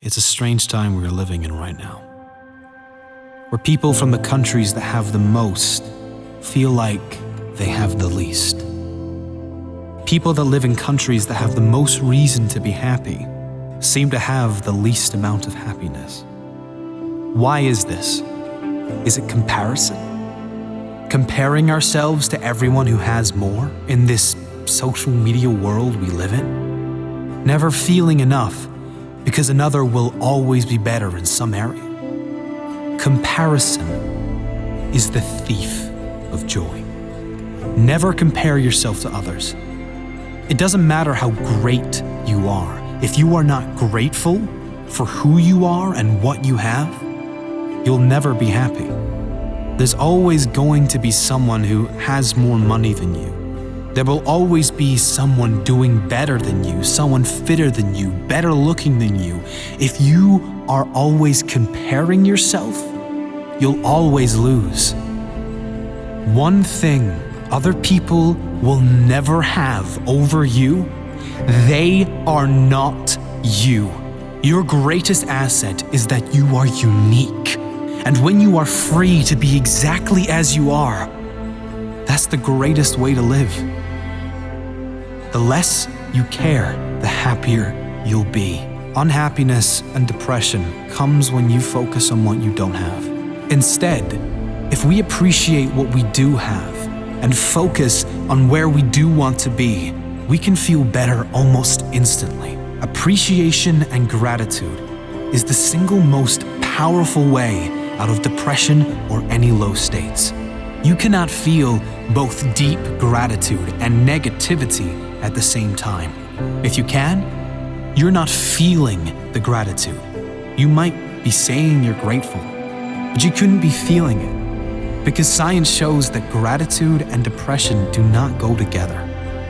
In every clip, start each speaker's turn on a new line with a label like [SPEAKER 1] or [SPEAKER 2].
[SPEAKER 1] It's a strange time we're living in right now, where people from the countries that have the most feel like they have the least. People that live in countries that have the most reason to be happy seem to have the least amount of happiness. Why is this? Is it comparison? Comparing ourselves to everyone who has more in this social media world we live in? Never feeling enough because another will always be better in some area. Comparison is the thief of joy. Never compare yourself to others. It doesn't matter how great you are. If you are not grateful for who you are and what you have, you'll never be happy. There's always going to be someone who has more money than you. There will always be someone doing better than you, someone fitter than you, better looking than you. If you are always comparing yourself, you'll always lose. One thing other people will never have over you, they are not you. Your greatest asset is that you are unique. And when you are free to be exactly as you are, that's the greatest way to live. The less you care, the happier you'll be. Unhappiness and depression comes when you focus on what you don't have. Instead, if we appreciate what we do have and focus on where we do want to be, we can feel better almost instantly. Appreciation and gratitude is the single most powerful way out of depression or any low states. You cannot feel both deep gratitude and negativity at the same time. If you can, you're not feeling the gratitude. You might be saying you're grateful, but you couldn't be feeling it, because science shows that gratitude and depression do not go together.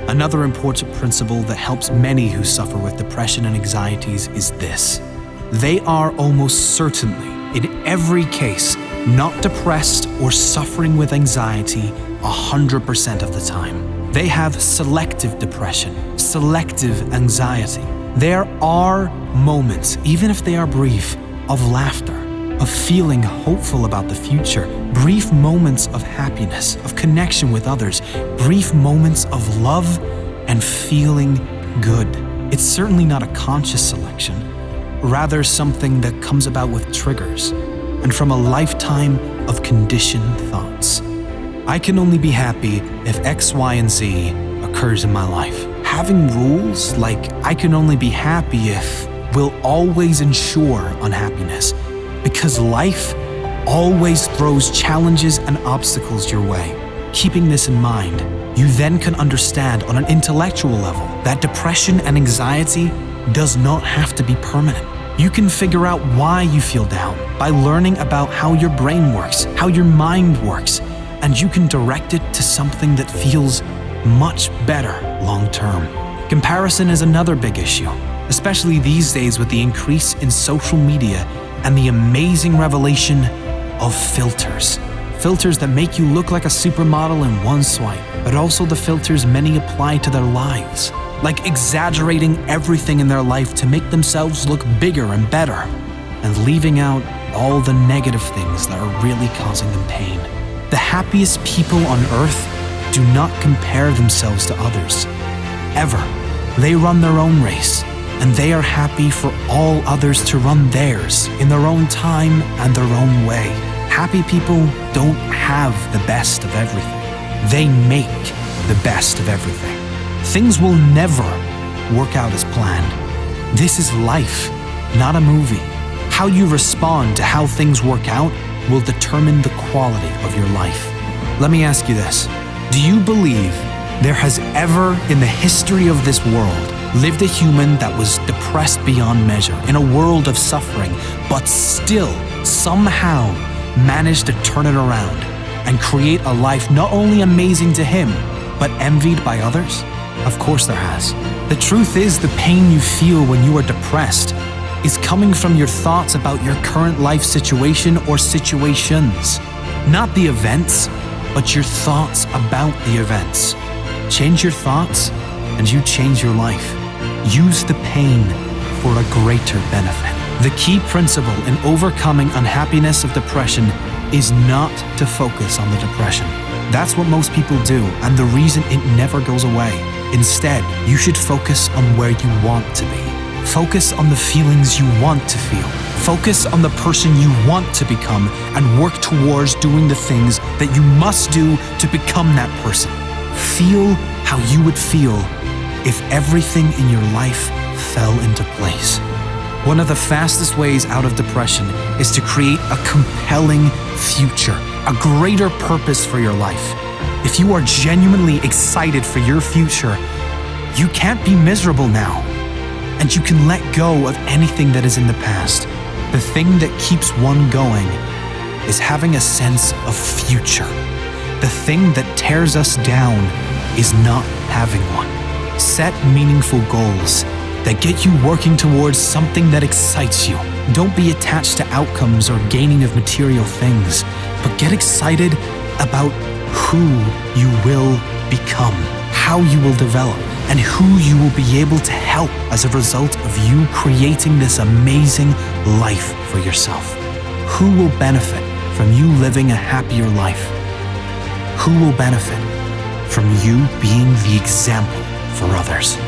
[SPEAKER 1] Another important principle that helps many who suffer with depression and anxieties is this: they are almost certainly, in every case, not depressed or suffering with anxiety 100% of the time. They have selective depression, selective anxiety. There are moments, even if they are brief, of laughter, of feeling hopeful about the future, brief moments of happiness, of connection with others, brief moments of love and feeling good. It's certainly not a conscious selection, rather something that comes about with triggers and from a lifetime of conditioned thoughts. I can only be happy if X, Y, and Z occurs in my life. Having rules like I can only be happy if will always ensure unhappiness, because life always throws challenges and obstacles your way. Keeping this in mind, you then can understand on an intellectual level that depression and anxiety does not have to be permanent. You can figure out why you feel down by learning about how your brain works, how your mind works, and you can direct it to something that feels much better long term. Comparison is another big issue, especially these days with the increase in social media and the amazing revelation of filters. Filters that make you look like a supermodel in one swipe, but also the filters many apply to their lives, like exaggerating everything in their life to make themselves look bigger and better, and leaving out all the negative things that are really causing them pain. The happiest people on earth do not compare themselves to others, ever. They run their own race, and they are happy for all others to run theirs in their own time and their own way. Happy people don't have the best of everything. They make the best of everything. Things will never work out as planned. This is life, not a movie. How you respond to how things work out will determine the quality of your life. Let me ask you this. Do you believe there has ever in the history of this world lived a human that was depressed beyond measure in a world of suffering, but still somehow managed to turn it around and create a life not only amazing to him, but envied by others? Of course there has. The truth is, the pain you feel when you are depressed is coming from your thoughts about your current life situation or situations. Not the events, but your thoughts about the events. Change your thoughts and you change your life. Use the pain for a greater benefit. The key principle in overcoming unhappiness of depression is not to focus on the depression. That's what most people do, and the reason it never goes away. Instead, you should focus on where you want to be. Focus on the feelings you want to feel. Focus on the person you want to become and work towards doing the things that you must do to become that person. Feel how you would feel if everything in your life fell into place. One of the fastest ways out of depression is to create a compelling future, a greater purpose for your life. If you are genuinely excited for your future, you can't be miserable now. And you can let go of anything that is in the past. The thing that keeps one going is having a sense of future. The thing that tears us down is not having one. Set meaningful goals that get you working towards something that excites you. Don't be attached to outcomes or gaining of material things, but get excited about who you will become, how you will develop, and who you will be able to help as a result of you creating this amazing life for yourself. Who will benefit from you living a happier life? Who will benefit from you being the example for others?